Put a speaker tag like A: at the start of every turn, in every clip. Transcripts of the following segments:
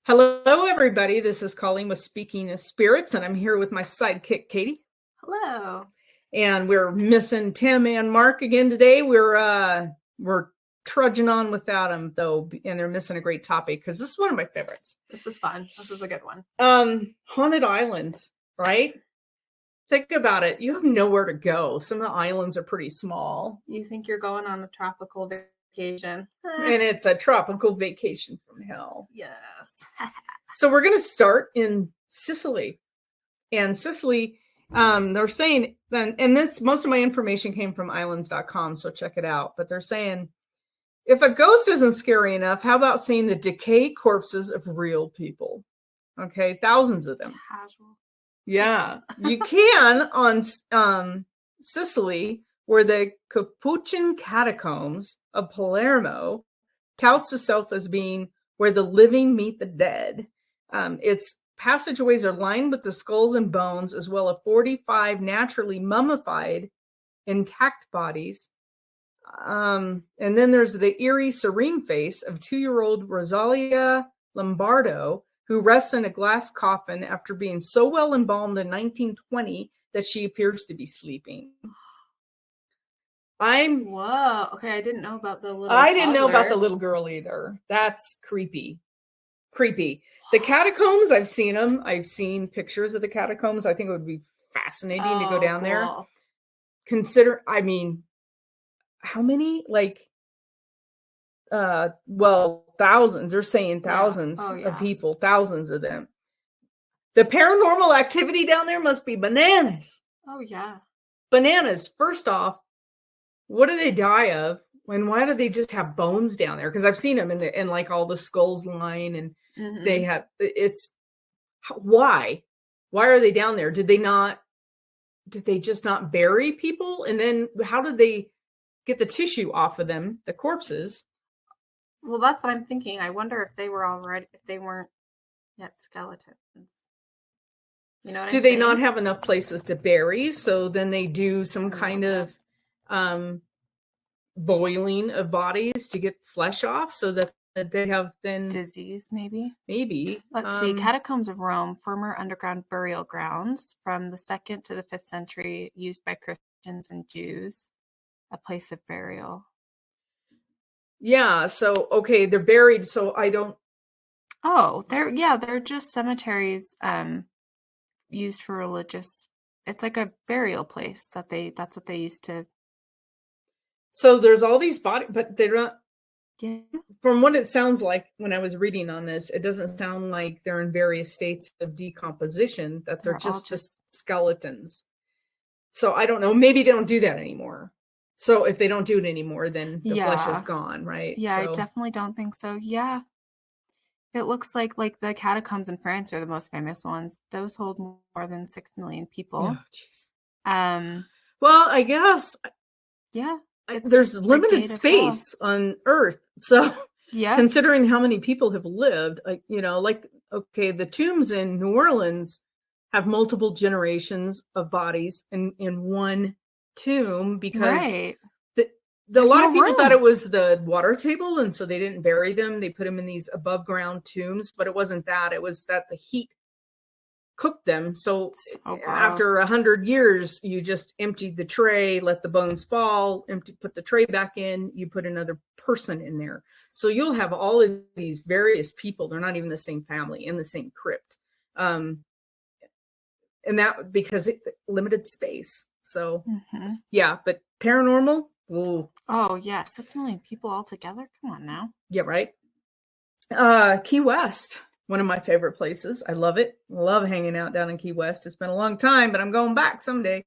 A: Hello, everybody. This is Colleen with Speaking of Spirits, and I'm here with my sidekick, Katie.
B: Hello.
A: And we're missing Tim and Mark again today. We're trudging on without them, though, and they're missing a great topic because this is one of my favorites.
B: This is fun. This is a good one.
A: Haunted islands, right? Think about it. You have nowhere to go. Some of the islands are pretty small.
B: You think you're going on a tropical vacation.
A: And it's a tropical vacation from hell.
B: Yes.
A: So we're going to start in Sicily. And Sicily, they're saying, and this, most of my information came from islands.com, so check it out. But they're saying, if a ghost isn't scary enough, how about seeing the decayed corpses of real people? Okay, thousands of them.
B: Casual.
A: Yeah, you can on Sicily, where the Capuchin catacombs of Palermo touts itself as being where the living meet the dead. Its passageways are lined with the skulls and bones, as well as 45 naturally mummified, intact bodies. And then there's the eerie, serene face of 2-year-old Rosalia Lombardo, who rests in a glass coffin after being so well embalmed in 1920 that she appears to be sleeping.
B: Whoa. Okay, I didn't know about the little
A: I didn't know about the little girl either. That's creepy. Creepy. The catacombs, I've seen them. I've seen pictures of the catacombs. I think it would be fascinating to go down there. Consider, I mean, how many? Like, thousands. They're saying thousands of people, thousands of them. The paranormal activity down there must be bananas.
B: Oh, yeah.
A: Bananas. First off, what do they die of? And why do they just have bones down there? Because I've seen them in like all the skulls line, and they have, why are they down there? Did they just not bury people? And then how did they get the tissue off of them, the corpses?
B: Well, that's what I'm thinking. I wonder if they weren't yet skeletons. You know what I'm saying?
A: Do they not have enough places to bury? So then they do some kind of boiling of bodies to get flesh off so that they have then
B: disease, maybe.
A: Let's
B: see. Catacombs of Rome, former underground burial grounds from the 2nd to the 5th century, used by Christians and Jews, a place of burial.
A: Yeah, so okay, they're buried, so I don't.
B: Oh, they're just cemeteries used for religious. It's like a burial place that's what they used to.
A: So there's all these bodies, but they're not.
B: Yeah.
A: From what it sounds like when I was reading on this, it doesn't sound like they're in various states of decomposition, that they're just skeletons. So I don't know. Maybe they don't do that anymore. So if they don't do it anymore, then the flesh is gone, right?
B: Yeah, I definitely don't think so. Yeah. It looks like the catacombs in France are the most famous ones. Those hold more than 6 million people.
A: Oh, well, I guess.
B: Yeah.
A: There's limited space on Earth. So considering how many people have lived, the tombs in New Orleans have multiple generations of bodies in one tomb, because a lot of people thought it was the water table, and so they didn't bury them. They put them in these above ground tombs, but it wasn't that. It was that the heat cooked them. So after 100 years, you just emptied the tray, let the bones fall, put the tray back in, you put another person in there. So you'll have all of these various people. They're not even the same family in the same crypt. And that because limited space. So, yeah, but paranormal. Ooh.
B: Oh, yeah. 6 million people all together. Come on now.
A: Yeah, right. Key West, one of my favorite places. I love it. Love hanging out down in Key West. It's been a long time, but I'm going back someday.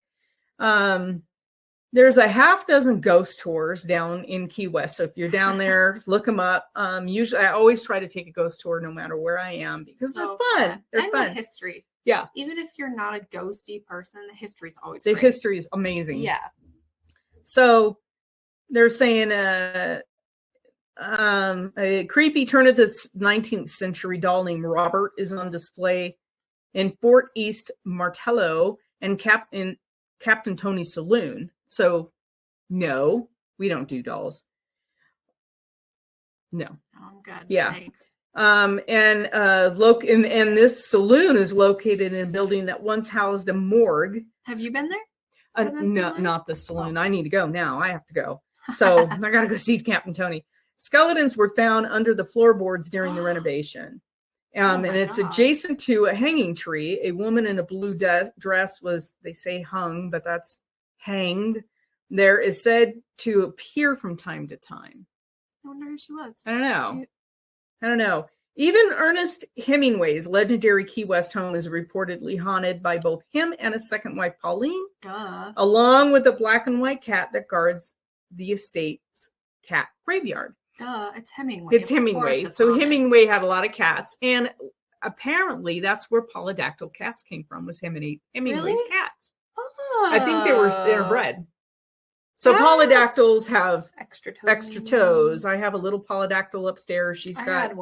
A: There's a half dozen ghost tours down in Key West. So if you're down there, look them up. Usually I always try to take a ghost tour no matter where I am, because they're fun. They're fun.
B: The history.
A: Yeah.
B: Even if you're not a ghosty person, the history is always
A: great.
B: The
A: history is amazing.
B: Yeah.
A: So they're saying a creepy turn of the 19th century doll named Robert is on display in Fort East Martello and Captain Tony's Saloon. So no, we don't do dolls. No.
B: Oh, I'm good.
A: Yeah.
B: Thanks.
A: And this saloon is located in a building that once housed a morgue.
B: Have you been there?
A: No, not the saloon. I need to go now. I have to go. So I got to go see Captain Tony. Skeletons were found under the floorboards during the renovation. And it's adjacent to a hanging tree. A woman in a blue dress was, they say hung, but that's hanged. There is said to appear from time to time.
B: I wonder who she was.
A: I don't know. Even Ernest Hemingway's legendary Key West home is reportedly haunted by both him and his second wife, Pauline, along with a black and white cat that guards the estate's cat graveyard.
B: It's Hemingway.
A: It's Hemingway. So Hemingway had a lot of cats, and apparently that's where polydactyl cats came from, was Hemingway's cats.
B: Oh.
A: I think they're bred. So polydactyls have extra toes. I have a little polydactyl upstairs. She's got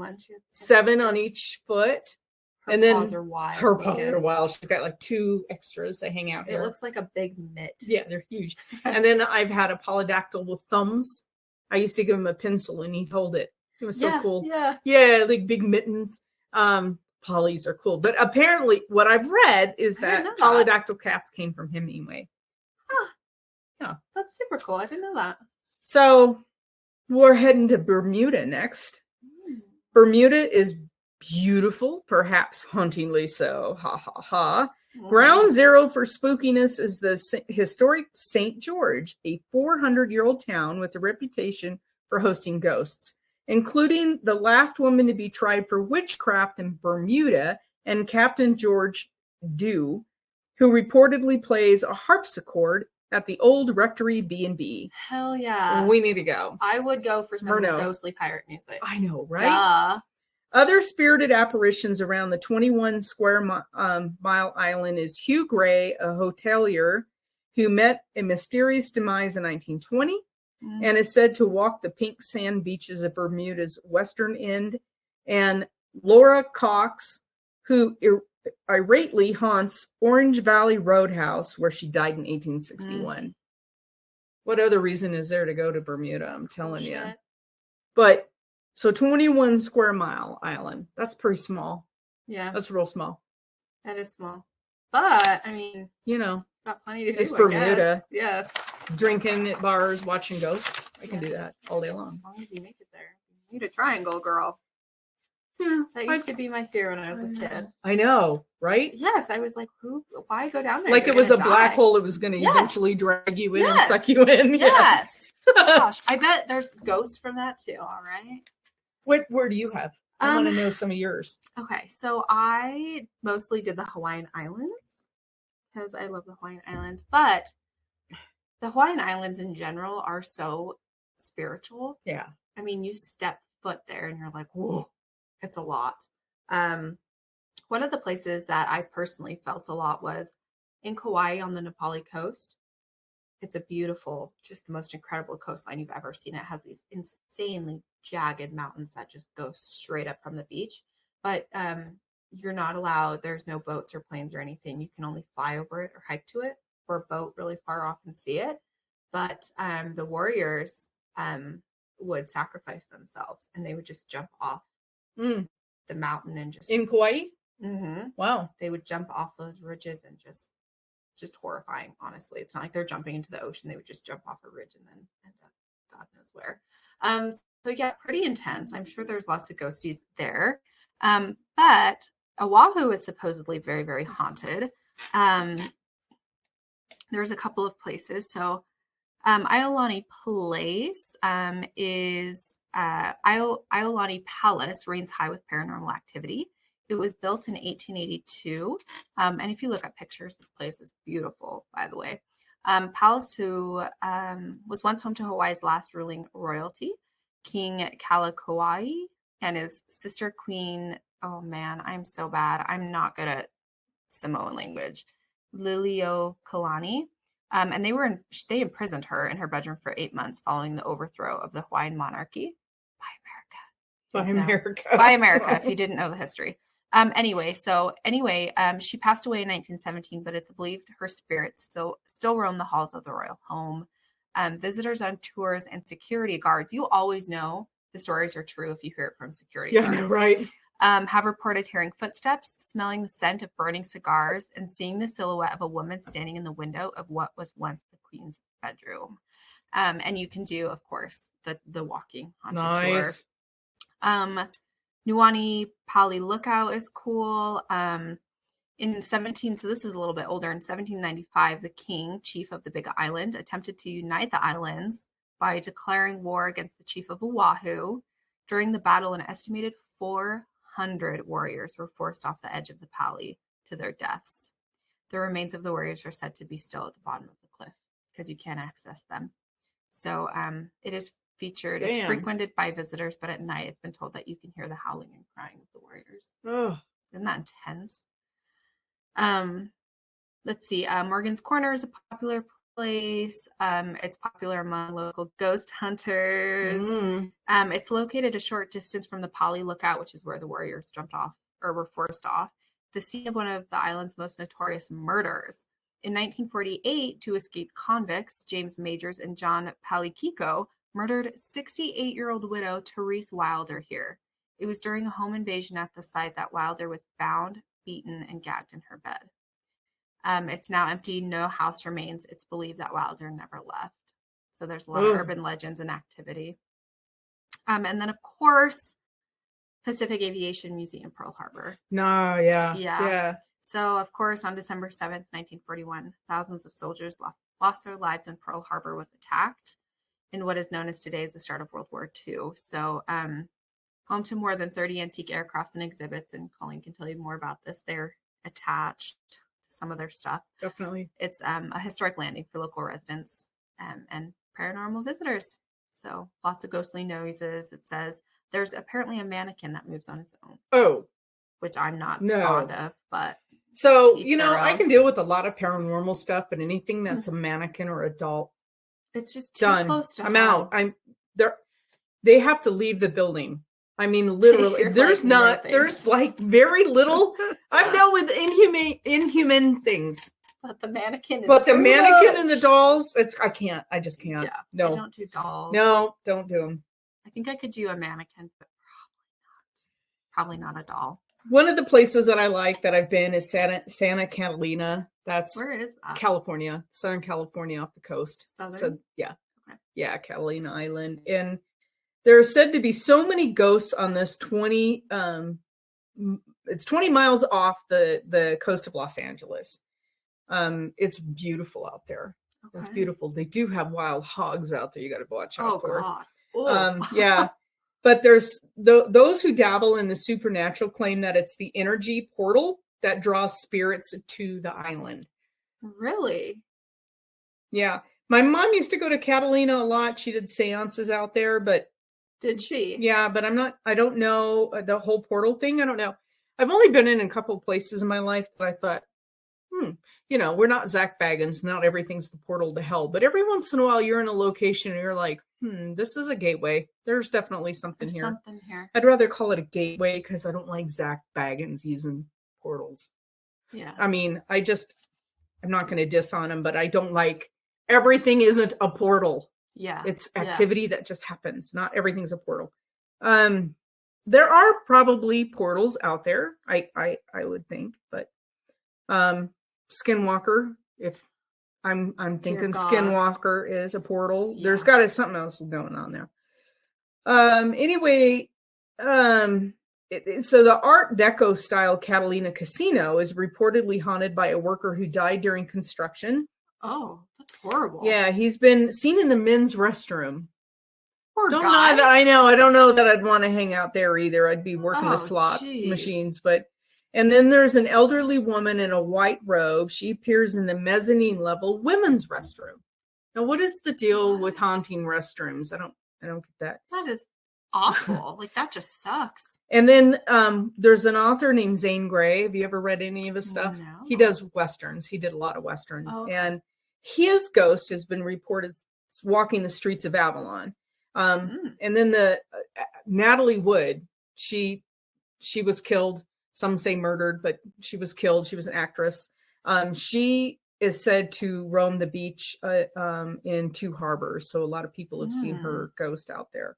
A: 7 on each foot.
B: Her paws are wild.
A: Her paws are wild. She's got like 2 extras that hang out here.
B: It looks like a big mitt.
A: Yeah, they're huge. And then I've had a polydactyl with thumbs. I used to give him a pencil and he'd hold it. It was so cool. Yeah, like big mittens. Polys are cool. But apparently what I've read is that polydactyl cats came from Hemingway.
B: Huh.
A: Yeah.
B: That's super cool. I didn't know that.
A: So we're heading to Bermuda next. Bermuda is beautiful, perhaps hauntingly so. Ha ha ha. Ground zero for spookiness is the historic St. George, a 400-year-old town with a reputation for hosting ghosts, including the last woman to be tried for witchcraft in Bermuda and Captain George Dew, who reportedly plays a harpsichord at the old Rectory B&B.
B: Hell yeah.
A: We need to go.
B: I would go for some ghostly pirate music.
A: I know, right?
B: Duh.
A: Other spirited apparitions around the 21 square mile island is Hugh Gray, a hotelier who met a mysterious demise in 1920 and is said to walk the pink sand beaches of Bermuda's western end, and Laura Cox, who irately haunts Orange Valley Roadhouse, where she died in 1861. What other reason is there to go to Bermuda? I'm telling you. But so 21 square mile island. That's pretty small.
B: Yeah.
A: That's real small.
B: That is small. But, I mean, got plenty to do.
A: It's Bermuda.
B: Yeah.
A: Drinking at bars, watching ghosts. I can do that all day long.
B: As long as you make it there. You need a triangle, girl.
A: Yeah.
B: That used to be my fear when I was a kid.
A: I know, right?
B: Yes. I was like, why go down there?
A: Like it was a black hole. It was going to eventually drag you in and suck you in.
B: Yes. Gosh, I bet there's ghosts from that too. All right.
A: Where do you have? I want to know some of yours.
B: Okay, so I mostly did the Hawaiian Islands because I love the Hawaiian Islands, but the Hawaiian Islands in general are so spiritual.
A: Yeah.
B: I mean, you step foot there and you're like, whoa, it's a lot. One of the places that I personally felt a lot was in Kauai on the Nepali coast. It's a beautiful, just the most incredible coastline you've ever seen. It has these insanely jagged mountains that just go straight up from the beach. But you're not allowed, there's no boats or planes or anything. You can only fly over it or hike to it or boat really far off and see it. But the warriors would sacrifice themselves and they would just jump off the mountain and just...
A: In Kauai?
B: Mm-hmm.
A: Wow.
B: They would jump off those ridges and just horrifying, honestly. It's not like they're jumping into the ocean. They would just jump off a ridge and then end up God knows where. So yeah, pretty intense. I'm sure there's lots of ghosties there. But Oahu is supposedly very, very haunted. There's a couple of places. So Iolani Place is Iolani Palace reigns high with paranormal activity. It was built in 1882. And if you look at pictures, this place is beautiful, by the way. Palace, who was once home to Hawaii's last ruling royalty, King Kalakauai, and his sister Queen, oh man, I'm so bad. I'm not good at Samoan language, Liliuokalani. And they imprisoned her in her bedroom for 8 months following the overthrow of the Hawaiian monarchy. By America, if you didn't know the history. Anyway, she passed away in 1917, but it's believed her spirit still roam the halls of the royal home. Visitors on tours and security guards, you always know the stories are true if you hear it from security
A: Yeah,
B: guards.
A: right.
B: Have reported hearing footsteps, smelling the scent of burning cigars, and seeing the silhouette of a woman standing in the window of what was once the queen's bedroom. And you can do, of course, the walking haunted tour. Nuuanu Pali Lookout is cool. So this is a little bit older. In 1795, the king, chief of the Big Island, attempted to unite the islands by declaring war against the chief of Oahu. During the battle, an estimated 400 warriors were forced off the edge of the Pali to their deaths. The remains of the warriors are said to be still at the bottom of the cliff because you can't access them. So it is featured. Damn. It's frequented by visitors, but at night it's been told that you can hear the howling and crying of the warriors.
A: Oh.
B: Isn't that intense? Let's see. Morgan's Corner is a popular place. It's popular among local ghost hunters. It's located a short distance from the Pali Lookout, which is where the warriors jumped off or were forced off, the scene of one of the island's most notorious murders. In 1948, two escaped convicts, James Majors and John Palikiko, murdered 68-year-old widow Therese Wilder here. It was during a home invasion at the site that Wilder was bound, beaten, and gagged in her bed. It's now empty. No house remains. It's believed that Wilder never left. So there's a lot of urban legends and activity. And then, of course, Pacific Aviation Museum, Pearl Harbor.
A: No, yeah.
B: So, of course, on December 7th, 1941, thousands of soldiers lost their lives when Pearl Harbor was attacked in what is known as today as the start of World War II. So, home to more than 30 antique aircrafts and exhibits, and Colleen can tell you more about this. They're attached to some of their stuff.
A: Definitely.
B: It's a historic landing for local residents and paranormal visitors. So lots of ghostly noises. It says there's apparently a mannequin that moves on its own.
A: Oh.
B: Which I'm not fond of, but...
A: So, I can deal with a lot of paranormal stuff, but anything that's a mannequin or a doll...
B: It's just too close to
A: I'm out. They have to leave the building. I mean, literally, there's like very little. I've dealt with inhuman things.
B: But the mannequin is
A: the mannequin and the dolls, I just can't.
B: Yeah,
A: no.
B: I don't do dolls.
A: No, don't do them.
B: I think I could do a mannequin, but probably not a doll.
A: One of the places that I like that I've been is Santa Catalina. Where is that? California, Southern California off the coast.
B: Southern?
A: So, yeah. Okay. Yeah, Catalina Island. And there are said to be so many ghosts on this 20 miles off the coast of Los Angeles. It's beautiful out there. Okay. It's beautiful. They do have wild hogs out there you got to watch out for. God. Yeah. But there's those who dabble in the supernatural claim that it's the energy portal that draws spirits to the island.
B: Really?
A: Yeah. My mom used to go to Catalina a lot. She did seances out there, but...
B: Did she?
A: Yeah, but I don't know the whole portal thing. I don't know. I've only been in a couple of places in my life, but I thought, we're not Zach Baggins. Not everything's the portal to hell. But every once in a while, you're in a location and you're like, this is a gateway. There's definitely something here. I'd rather call it a gateway because I don't like Zach Baggins using portals.
B: Yeah.
A: I mean, I'm not going to diss on him, but I don't like everything isn't a portal.
B: Yeah.
A: It's activity that just happens. Not everything's a portal. There are probably portals out there, I would think, but Skinwalker, if I'm thinking Skinwalker is a portal. Yeah. There's got to be something else going on there. Anyway, so the Art Deco style Catalina Casino is reportedly haunted by a worker who died during construction.
B: Oh, that's horrible.
A: Yeah, he's been seen in the men's restroom.
B: Poor guy.
A: I know. I don't know that I'd want to hang out there either. I'd be working the slot machines. And then there's an elderly woman in a white robe. She appears in the mezzanine level women's restroom. Now, what is the deal with haunting restrooms? I don't get that.
B: That is awful. Like, that just sucks.
A: And then there's an author named Zane Grey. Have you ever read any of his stuff?
B: No.
A: He does Westerns. He did a lot of Westerns.
B: Oh, okay.
A: And his ghost has been reported walking the streets of Avalon. And then the Natalie Wood, she was killed. Some say murdered, but she was killed. She was an actress. She is said to roam the beach in Two Harbors. So a lot of people have seen her ghost out there.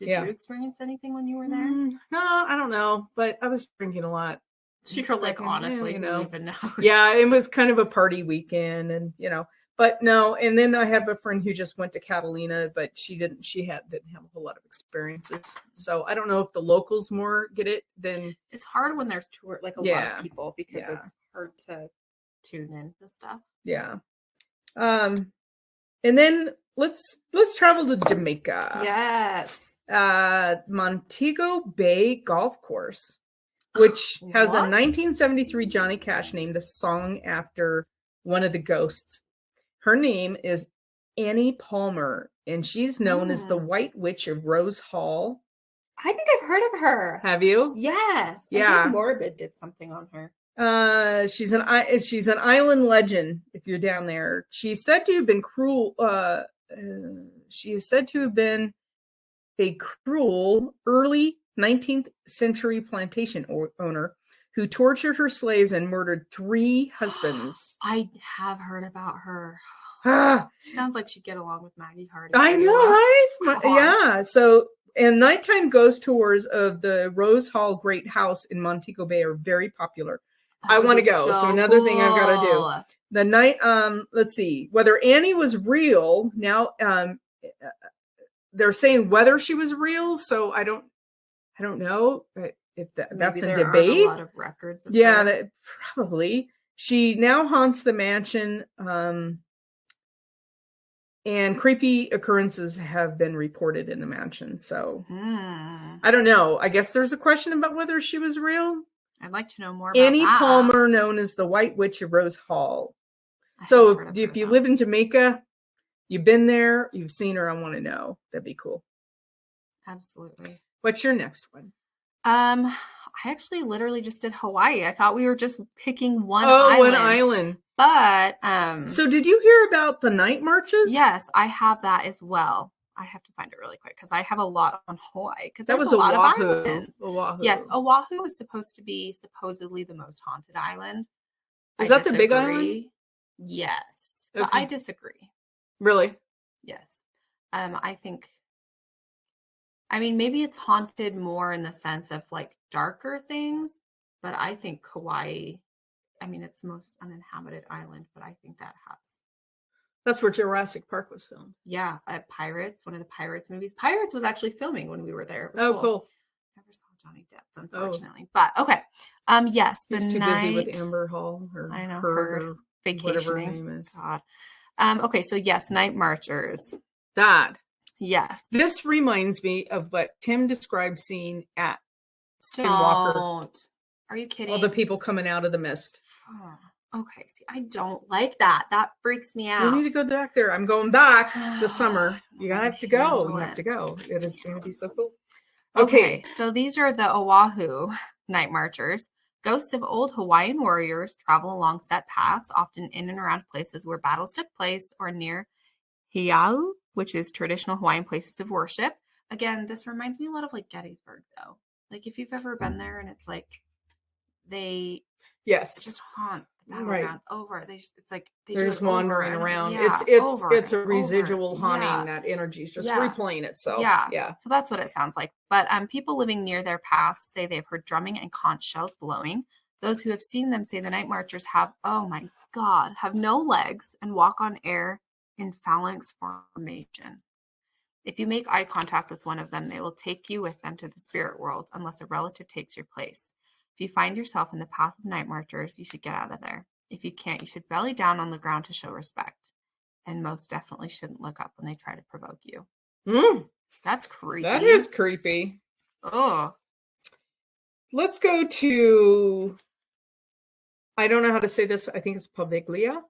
B: Did you experience anything when you were there?
A: No, I don't know, but I was drinking a lot.
B: You're like, honestly, who even knows?
A: Yeah, it was kind of a party weekend, and but no. And then I have a friend who just went to Catalina, but she didn't have a whole lot of experiences. So I don't know if the locals more get it than.
B: It's hard when there's a lot of people because it's hard to tune into stuff.
A: Yeah. And then let's travel to Jamaica.
B: Yes.
A: Montego Bay Golf Course, which has a 1973 Johnny Cash named a song after one of the ghosts. Her name is Annie Palmer, and she's known as the White Witch of Rose Hall.
B: I think I've heard of her.
A: Have you?
B: Yes.
A: Yeah.
B: I think Morbid did something on her.
A: She's an island legend. If you're down there, she's said to have been cruel. She is said to have been a cruel early 19th century plantation owner who tortured her slaves and murdered 3 husbands.
B: I have heard about her. She sounds like she'd get along with Maggie Hardy.
A: I know, right? Yeah. So, and nighttime ghost tours of the Rose Hall Great House in Montego Bay are very popular. I want to go. So another thing I've got to do. The night, let's see, whether Annie was real. Now, they're saying whether she was real. So I don't know if that's a debate.
B: A lot of records. Of her.
A: That probably. She now haunts the mansion, and creepy occurrences have been reported in the mansion. So I don't know. I guess there's a question about whether she was real.
B: I'd like to know more about
A: Annie Palmer, known as the White Witch of Rose Hall. So if you live in Jamaica, you've been there, you've seen her, I want to know. That'd be cool.
B: Absolutely.
A: What's your next one?
B: I actually literally just did Hawaii. I thought we were just picking one island.
A: One island.
B: But
A: so did you hear about the night marches?
B: Yes, I have that as well. I have to find it really quick because I have a lot on Hawaii because
A: that was
B: a lot
A: Oahu.
B: Of islands.
A: Oahu.
B: Yes, Oahu is supposed to be supposedly the most haunted island.
A: Is that the big island?
B: Yes,
A: okay.
B: But I disagree.
A: Really?
B: Yes. I think. I mean, maybe it's haunted more in the sense of like darker things, but I think Hawaii. I mean, it's the most uninhabited island, but I think that has.
A: That's where Jurassic Park was filmed.
B: Yeah, Pirates, one of the Pirates movies. Pirates was actually filming when we were there. It was
A: cool.
B: Never saw Johnny Depp, unfortunately. But okay. Yes,
A: he's too busy with Amber Hall.
B: I know her vacationing.
A: Whatever her name is.
B: God. Okay, so yes, night marchers.
A: That.
B: Yes.
A: This reminds me of what Tim described seeing at Skinwalker.
B: Don't. Are you kidding?
A: All the people coming out of the mist.
B: Okay, see, I don't like that. That freaks me out.
A: You need to go back there. I'm going back this summer. You gotta have to go. You have to go. It is going to be so cool.
B: Okay, so these are the Oahu night marchers. Ghosts of old Hawaiian warriors travel along set paths, often in and around places where battles took place or near heiau, which is traditional Hawaiian places of worship. Again, this reminds me a lot of like Gettysburg, though. Like if you've ever been there and it's like they just haunt the battleground over. It's like
A: they're just wandering around. It's a residual haunting. That energy is just replaying itself. Yeah.
B: So that's what it sounds like. But people living near their paths say they've heard drumming and conch shells blowing. Those who have seen them say the night marchers have no legs and walk on air in phalanx formation. If you make eye contact with one of them, they will take you with them to the spirit world unless a relative takes your place. If you find yourself in the path of night marchers, you should get out of there. If you can't, you should belly down on the ground to show respect. And most definitely shouldn't look up when they try to provoke you. That's creepy.
A: That is creepy.
B: Oh.
A: Let's go to, I don't know how to say this. I think it's Poveglia.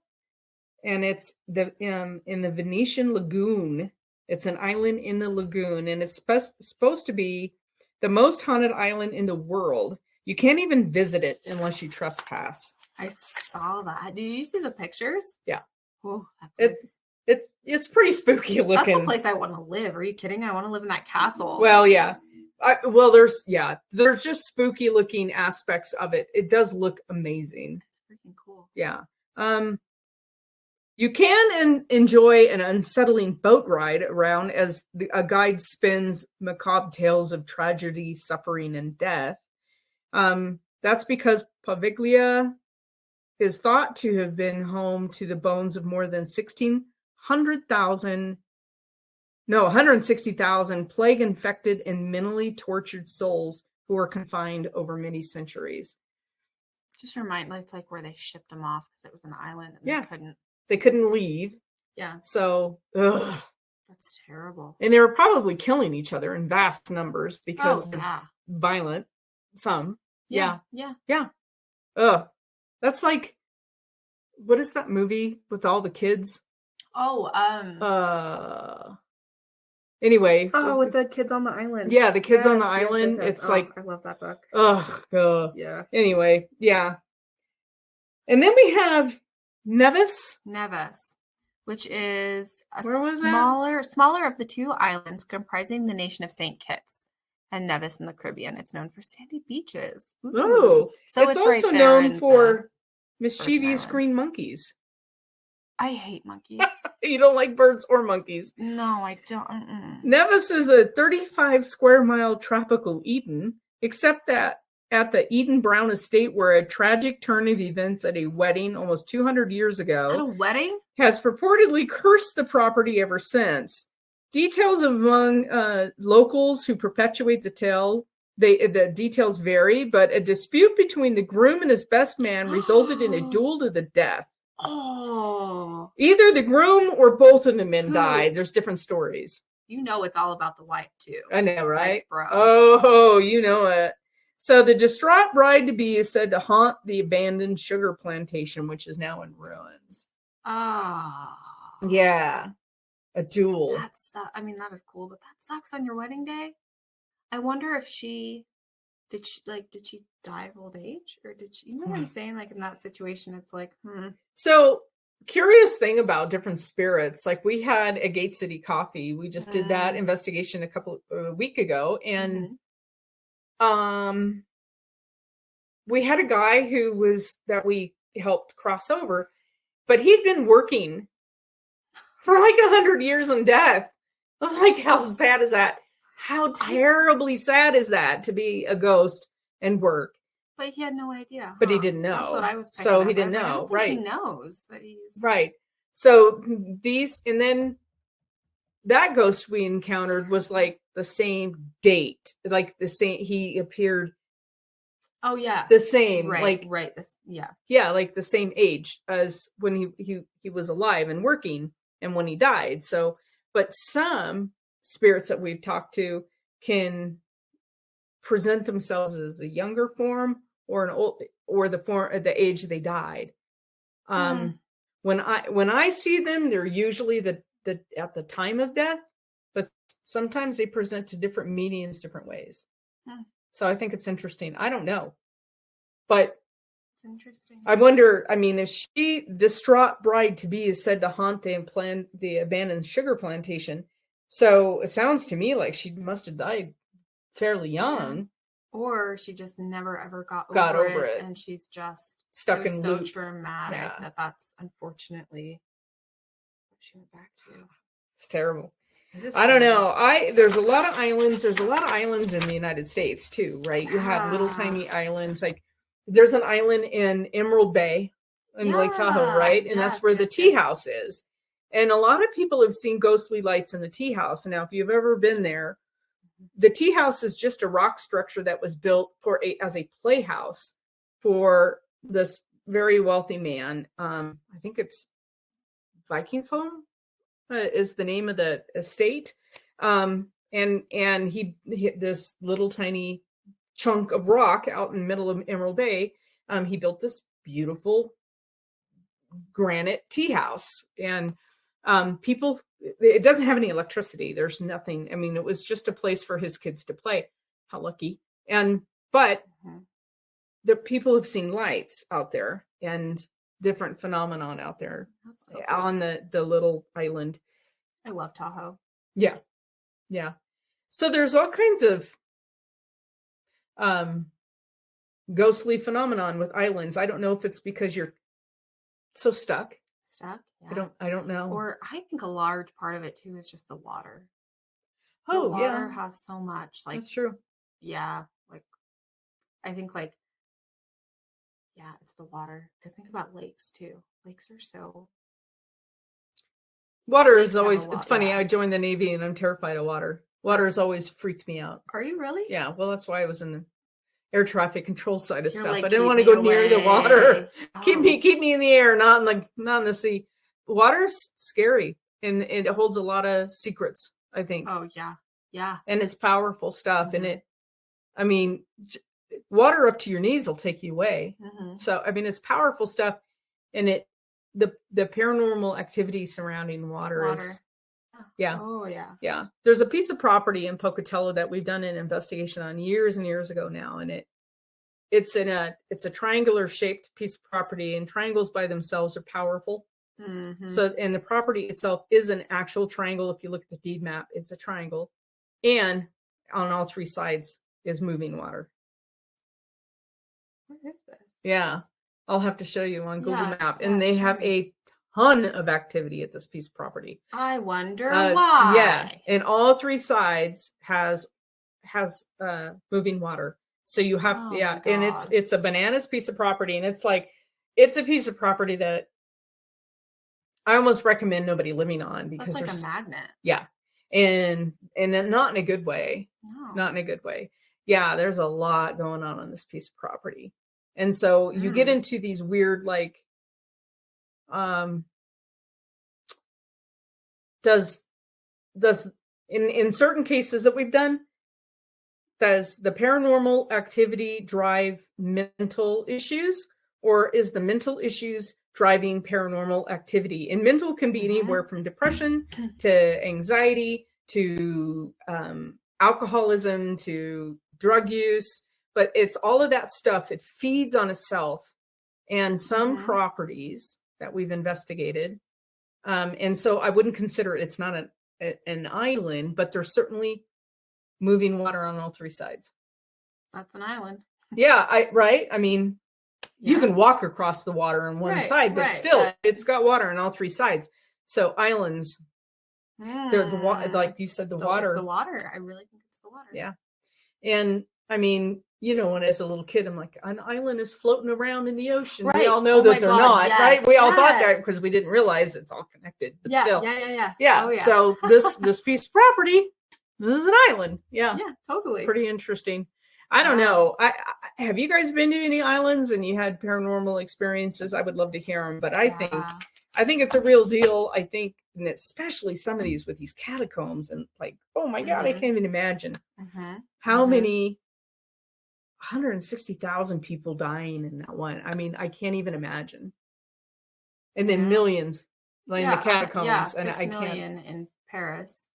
A: And it's in the Venetian Lagoon. It's an island in the lagoon. And it's supposed to be the most haunted island in the world. You can't even visit it unless you trespass.
B: I saw that. Did you see the pictures?
A: Yeah.
B: Oh,
A: it's pretty spooky looking.
B: That's a place I want to live. Are you kidding? I want to live in that castle.
A: Well, yeah. There's just spooky looking aspects of it. It does look amazing.
B: It's freaking cool.
A: Yeah. You can enjoy an unsettling boat ride around as a guide spins macabre tales of tragedy, suffering, and death. That's because Paviglia is thought to have been home to the bones of more than 160,000 plague-infected and mentally tortured souls who were confined over many centuries.
B: Just remind, it's like where they shipped them off because it was an island and
A: they couldn't leave.
B: Yeah.
A: So, ugh.
B: That's terrible.
A: And they were probably killing each other in vast numbers because they're violent. Some. Yeah. Ugh. That's like, what is that movie with all the kids? Anyway.
B: With the kids on the island.
A: Yeah, the kids on the island. Yes. It's like,
B: I love that book.
A: Ugh.
B: Yeah.
A: Anyway, yeah. And then we have Nevis,
B: which is
A: smaller
B: of the two islands comprising the nation of St. Kitts and Nevis in the Caribbean. It's known for sandy beaches.
A: Ooh. Oh, so it's also right known for mischievous green monkeys.
B: I hate monkeys.
A: You don't like birds or monkeys?
B: No, I don't.
A: Nevis is a 35 square mile tropical Eden, except that at the Eden Brown estate, where a tragic turn of events at a wedding almost 200 years ago
B: at a wedding
A: has purportedly cursed the property ever since. Details among locals who perpetuate the tale, the details vary, but a dispute between the groom and his best man resulted in a duel to the death.
B: Oh.
A: Either the groom or both of the men died. There's different stories.
B: You know it's all about the wife, too.
A: I know, right?
B: Like, bro.
A: Oh, you know it. So the distraught bride-to-be is said to haunt the abandoned sugar plantation, which is now in ruins.
B: Oh.
A: Yeah. A duel.
B: That is cool, but that sucks on your wedding day. I wonder if did she die of old age? Or did she, you know what I'm saying? Like in that situation, it's like,
A: So, curious thing about different spirits. Like we had a Gate City Coffee. We just did that investigation a week ago. And we had a guy that we helped cross over, but he'd been working for like 100 years in death. I was like, how sad is that? How terribly sad is that to be a ghost and work?
B: But he had no idea.
A: But he didn't know.
B: That's what I was
A: so he didn't know.
B: Right. He knows that he's
A: right. So and then that ghost we encountered was like the same date, like the same. He appeared.
B: Oh yeah.
A: The same.
B: Right.
A: Yeah. Yeah, like the same age as when he was alive and working, and when he died. So, but some spirits that we've talked to can present themselves as a younger form or the age they died. When I see them, they're usually the at the time of death, but sometimes they present to different mediums different ways. So I think it's interesting. I don't know, but
B: it's interesting.
A: I wonder, if distraught bride-to-be is said to haunt the abandoned sugar plantation, so it sounds to me like she must have died fairly young.
B: Or she just never ever got over it. And she's just
A: stuck in
B: so traumatic that's unfortunately what she went back to.
A: It's terrible. I don't know. There's a lot of islands. There's a lot of islands in the United States too, right? You have little tiny islands. Like there's an island in Emerald Bay in Lake Tahoe, right? And that's where the tea house is. And a lot of people have seen ghostly lights in the tea house. Now, if you've ever been there, the tea house is just a rock structure that was built as a playhouse for this very wealthy man. I think it's Vikingsholm is the name of the estate. And he this little tiny chunk of rock out in the middle of Emerald Bay. He built this beautiful granite tea house, and it doesn't have any electricity. There's nothing. It was just a place for his kids to play. How lucky. But the people have seen lights out there and different phenomenon out there on the little island.
B: I love Tahoe.
A: Yeah. So there's all kinds of ghostly phenomenon with islands. I don't know if it's because you're so stuck.
B: Yeah.
A: I don't know.
B: Or I think a large part of it too is just the water.
A: Oh,
B: the water has so much. Like,
A: that's true.
B: Yeah. Like, I think like, yeah, it's the water. Because think about lakes too. Lakes are so.
A: Water
B: Lakes
A: is
B: have a
A: always,
B: lot,
A: it's funny.
B: yeah.
A: I joined the Navy and I'm terrified of water. Water has always freaked me out.
B: Are you really?
A: Yeah. Well, that's why I was in the air traffic control side of
B: You're
A: stuff.
B: like,
A: I didn't
B: "Keep
A: want to
B: me
A: go near the
B: away."
A: water.
B: Oh.
A: Keep me in the air, not in the sea. Water's scary and it holds a lot of secrets, I think.
B: Oh, yeah. Yeah.
A: And it's powerful stuff. And I mean, water up to your knees will take you away. So, I mean, it's powerful stuff. And the paranormal activity surrounding water is, yeah.
B: Oh, yeah.
A: Yeah. There's a piece of property in Pocatello that we've done an investigation on years and years ago now. And it's a triangular shaped piece of property, and triangles by themselves are powerful. So, and the property itself is an actual triangle. If you look at the deed map, it's a triangle. And on all three sides is moving water.
B: What is this?
A: Yeah. I'll have to show you on Google Map. And they have a ton of activity at this piece of property.
B: I wonder why.
A: Yeah. And all three sides has moving water. So you have, and it's a bananas piece of property. And it's like, it's a piece of property that I almost recommend nobody living on, because
B: it's like a magnet.
A: Yeah. And not in a good way.
B: No.
A: Not in a good way. Yeah. There's a lot going on this piece of property. And so you get into these weird, like, does in certain cases that we've done, does the paranormal activity drive mental issues, or is the mental issues driving paranormal activity? And mental can be anywhere from depression to anxiety to alcoholism to drug use, but it's all of that stuff. It feeds on itself. And some properties that we've investigated, and so I wouldn't consider it's not an island, but there's certainly moving water on all three sides.
B: That's an island.
A: Yeah, I mean, you can walk across the water on one side, but still, it's got water on all three sides. So islands, they're the water, like you said, the water.
B: It's the water. I really think it's the water.
A: Yeah, and I mean, you know, when as a little kid, I'm like, an island is floating around in the ocean. We all know that they're not, right? We all thought that because we didn't realize it's all connected. But still,
B: yeah. Oh, yeah.
A: So this piece of property, this is an island. Yeah,
B: totally.
A: Pretty interesting. I don't know. I have you guys been to any islands and you had paranormal experiences? I would love to hear them, but I think it's a real deal. I think, and especially some of these with these catacombs and like, oh my God, I can't even imagine how many 160,000 people dying in that one. I mean, I can't even imagine. And then millions in the catacombs, and
B: 6 million in Paris.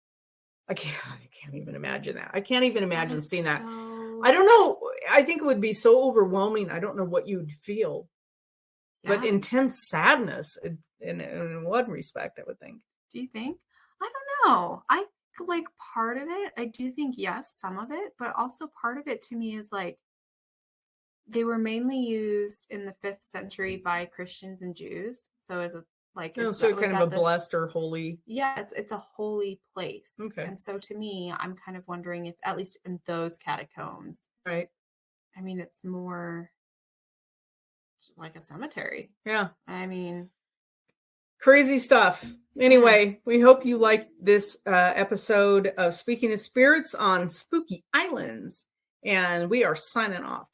A: I can't even imagine that. I can't even imagine seeing that. I don't know. I think it would be so overwhelming. I don't know what you would feel, but intense sadness in one respect, I would think.
B: Do you think? I don't know. I like part of it. I do think, yes, some of it, but also part of it to me is like, they were mainly used in the 5th century by Christians and Jews. So as a
A: so kind of a blessed or holy.
B: Yeah, it's a holy place.
A: Okay.
B: And so to me, I'm kind of wondering if, at least in those catacombs,
A: right?
B: I mean, it's more like a cemetery.
A: Yeah.
B: I mean,
A: crazy stuff. Anyway, we hope you liked this episode of Speaking of Spirits on Spooky Islands, and we are signing off.